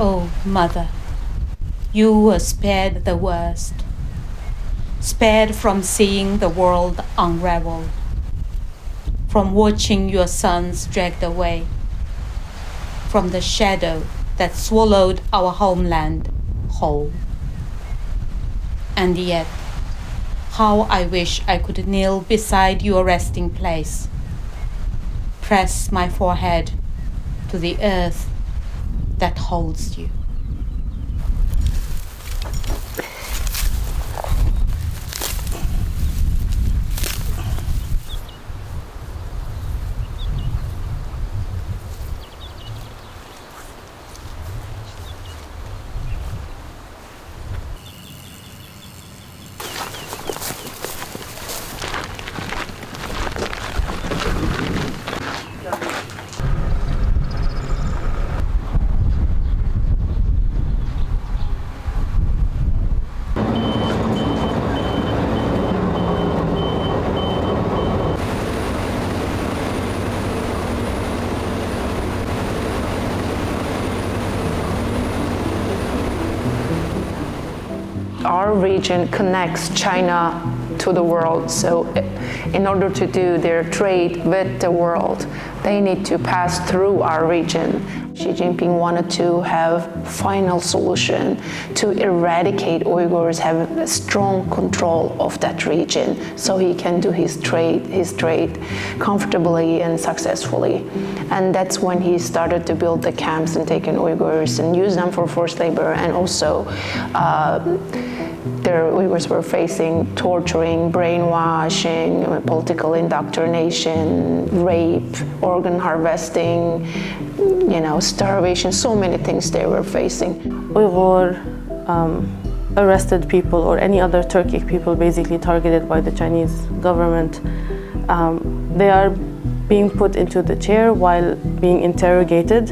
Oh, Mother, you were spared the worst, spared from seeing the world unravel, from watching your sons dragged away, from the shadow that swallowed our homeland whole. And yet, how I wish I could kneel beside your resting place, press my forehead to the earth that holds you. Our region connects China to the world, so in order to do their trade with the world, they need to pass through our region. Xi Jinping wanted to have final solution to eradicate Uyghurs, have a strong control of that region, so he can do his trade comfortably and successfully. And that's when he started to build the camps and take in Uyghurs and use them for forced labor, and also the Uyghurs were facing torturing, brainwashing, political indoctrination, rape, organ harvesting, starvation, so many things they were facing. Uyghur arrested people or any other Turkic people basically targeted by the Chinese government, they are being put into the chair while being interrogated.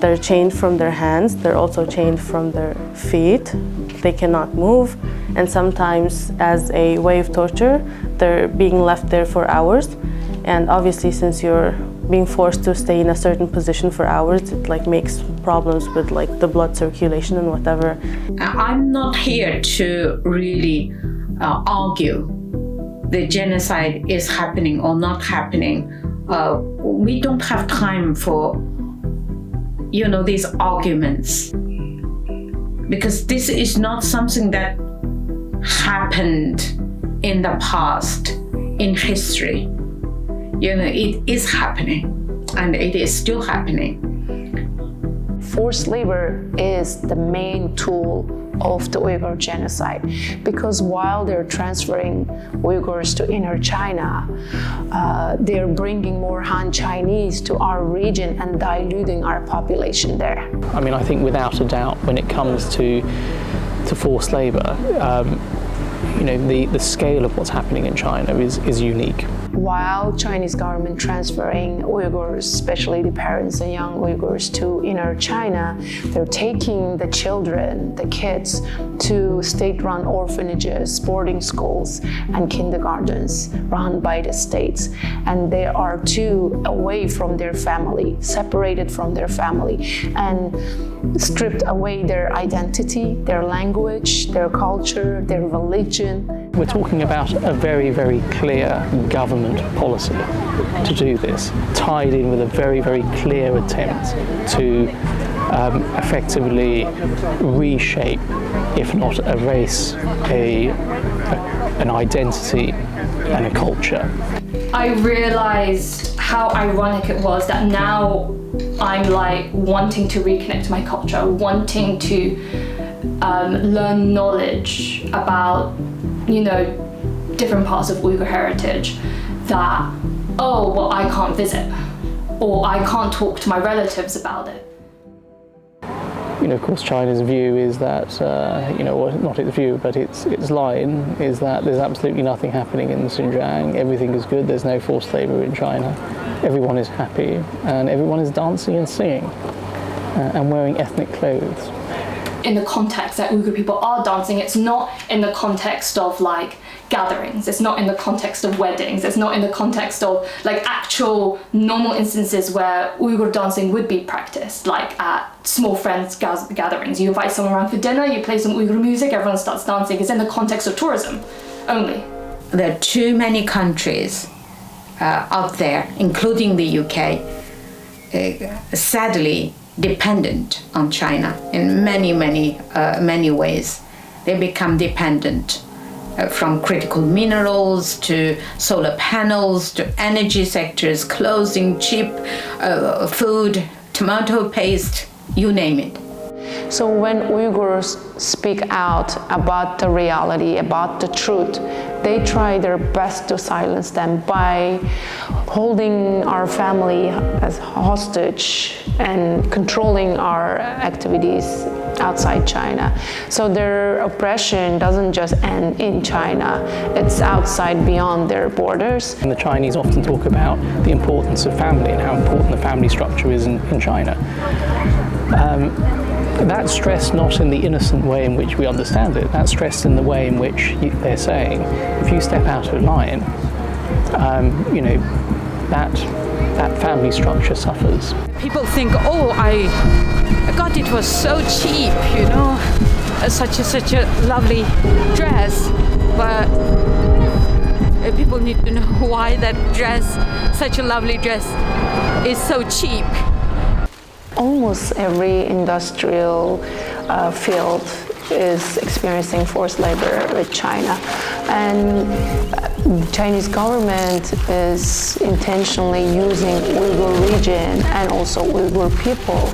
They're chained from their hands, they're also chained from their feet. They cannot move, and sometimes as a way of torture, they're being left there for hours. And obviously, since you're being forced to stay in a certain position for hours, it makes problems with the blood circulation and whatever. I'm not here to really argue the genocide is happening or not happening. We don't have time for these arguments, because this is not something that happened in the past, in history. It is happening, and it is still happening. Forced labor is the main tool of the Uyghur genocide, because while they're transferring Uyghurs to inner China, they're bringing more Han Chinese to our region and diluting our population there. I think without a doubt, when it comes to forced labor, the scale of what's happening in China is unique. While Chinese government transferring Uyghurs, especially the parents and young Uyghurs, to inner China, they're taking the children, the kids, to state-run orphanages, boarding schools, and kindergartens run by the states. And they are too away from their family, separated from their family, and stripped away their identity, their language, their culture, their religion. We're talking about a very, very clear government policy to do this, tied in with a very, very clear attempt to effectively reshape, if not erase, an identity and a culture. I realized how ironic it was that now I'm wanting to reconnect to my culture, wanting to learn knowledge about, different parts of Uyghur heritage that, I can't visit, or I can't talk to my relatives about it. Of course, China's view is that, not its view, but its line is that there's absolutely nothing happening in Xinjiang. Everything is good. There's no forced labor in China. Everyone is happy, and everyone is dancing and singing and wearing ethnic clothes. In the context that Uyghur people are dancing, it's not in the context of gatherings. It's not in the context of weddings. It's not in the context of like actual normal instances where Uyghur dancing would be practiced, like at small friends gatherings. You invite someone around for dinner, you play some Uyghur music, everyone starts dancing. It's in the context of tourism only. There are too many countries out there, including the UK, sadly dependent on China in many ways. They become dependent from critical minerals to solar panels to energy sectors, clothing, cheap food, tomato paste, you name it. So when Uyghurs speak out about the reality, about the truth, they try their best to silence them by holding our family as hostage and controlling our activities outside China. So their oppression doesn't just end in China, it's outside beyond their borders. And the Chinese often talk about the importance of family and how important the family structure is in China. That's stressed not in the innocent way in which we understand it. That's stressed in the way in which they're saying, if you step out of line, that family structure suffers. People think, oh, God, it was so cheap, such a lovely dress, but people need to know why that dress, such a lovely dress, is so cheap. Almost every industrial field is experiencing forced labor with China, and the Chinese government is intentionally using Uyghur region and also Uyghur people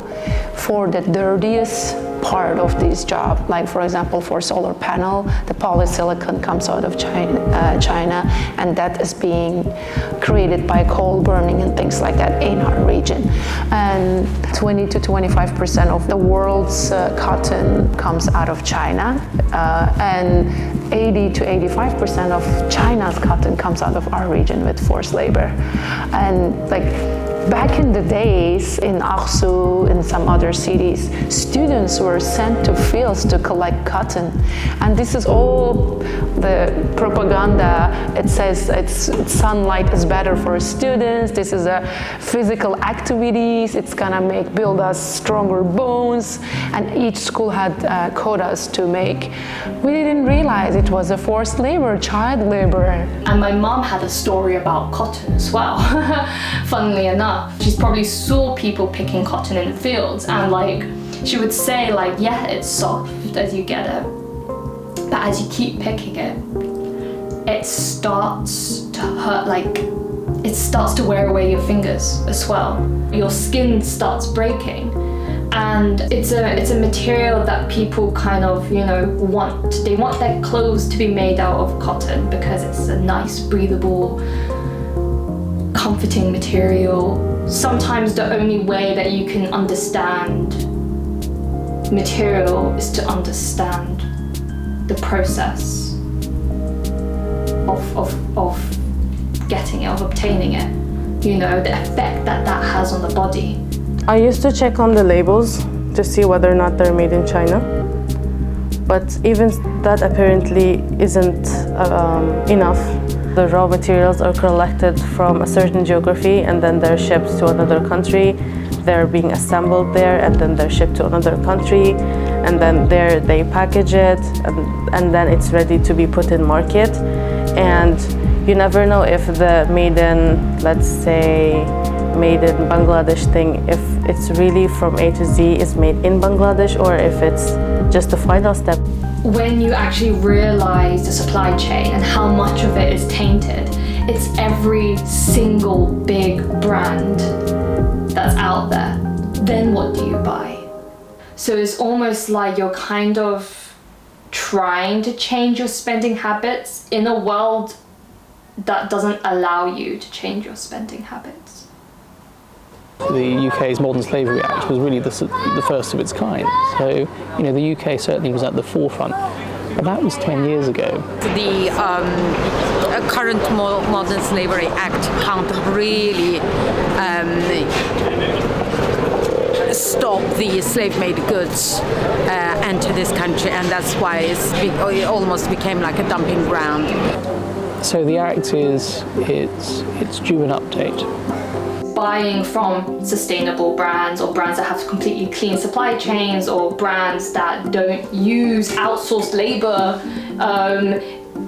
for the dirtiest part of this job. Like for example, for solar panel, the polysilicon comes out of China, and that is being created by coal burning and things like that in our region. And 20 to 25% of the world's cotton comes out of China, and 80 to 85% of China's cotton comes out of our region with forced labor. And like back in the days in Aksu and some other cities, students were sent to fields to collect cotton. And this is all the propaganda. It says sunlight is better for students. This is a physical activities. It's gonna build us stronger bones. And each school had quotas to make. We didn't realize it was a forced labor, child labor. And my mom had a story about cotton as well, funnily enough. She's probably saw people picking cotton in the fields, and she would say yeah, it's soft as you get it, but as you keep picking it, it starts to hurt, it starts to wear away your fingers as well. Your skin starts breaking, and it's a material that people kind of want. They want their clothes to be made out of cotton because it's a nice, breathable, comforting material. Sometimes the only way that you can understand material is to understand the process of getting it, of obtaining it, the effect that has on the body. I used to check on the labels to see whether or not they're made in China, but even that apparently isn't enough. The raw materials are collected from a certain geography, and then they're shipped to another country. They're being assembled there, and then they're shipped to another country, and then there they package it, and then it's ready to be put in market. And you never know if the made in, let's say, made in Bangladesh thing, if it's really from A to Z is made in Bangladesh, or if it's just the final step. When you actually realize the supply chain and how much of it is tainted, it's every single big brand that's out there. Then what do you buy? So it's almost like you're kind of trying to change your spending habits in a world that doesn't allow you to change your spending habits. The UK's Modern Slavery Act was really the first of its kind. So, the UK certainly was at the forefront. But that was 10 years ago. The current Modern Slavery Act can't really stop the slave-made goods enter this country, and that's why it almost became like a dumping ground. So the Act it's due an update. Buying from sustainable brands or brands that have completely clean supply chains or brands that don't use outsourced labor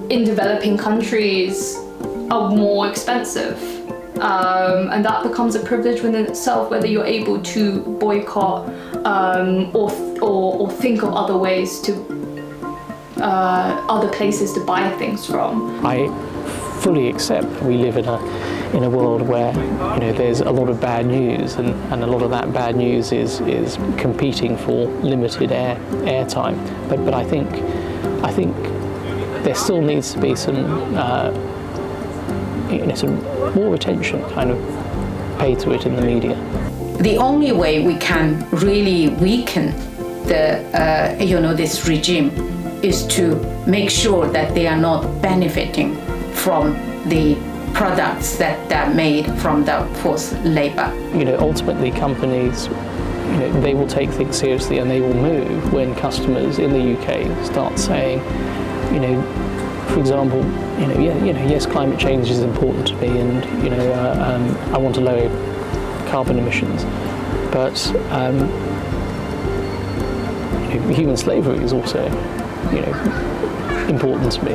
in developing countries are more expensive. And that becomes a privilege within itself, whether you're able to boycott or think of other ways to other places to buy things from. I fully accept that we live in a world where there's a lot of bad news, and a lot of that bad news is competing for limited airtime. But I think there still needs to be some more attention kind of paid to it in the media. The only way we can really weaken this regime is to make sure that they are not benefiting from the products that are made from the forced labor. Ultimately companies, they will take things seriously and they will move when customers in the UK start saying, for example, yes, climate change is important to me, and I want to lower carbon emissions, but human slavery is also, important to me.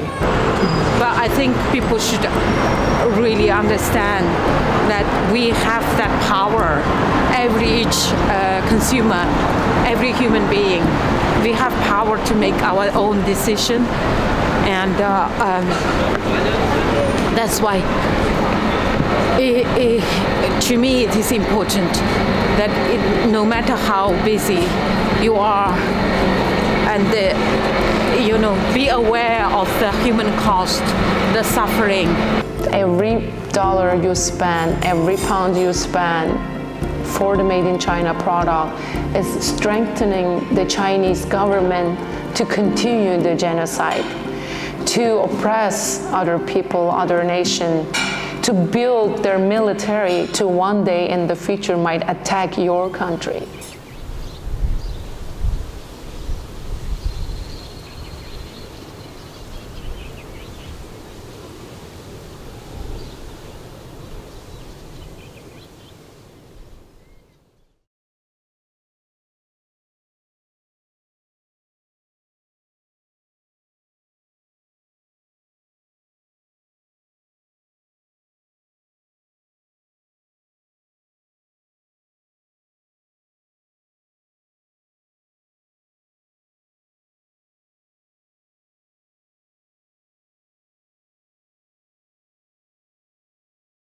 But I think people should really understand that we have that power. Each consumer, every human being, we have power to make our own decision, and that's why to me it is important that no matter how busy you are, and be aware of the human cost, the suffering. Every dollar you spend, every pound you spend for the Made in China product is strengthening the Chinese government to continue the genocide, to oppress other people, other nations, to build their military to one day in the future might attack your country.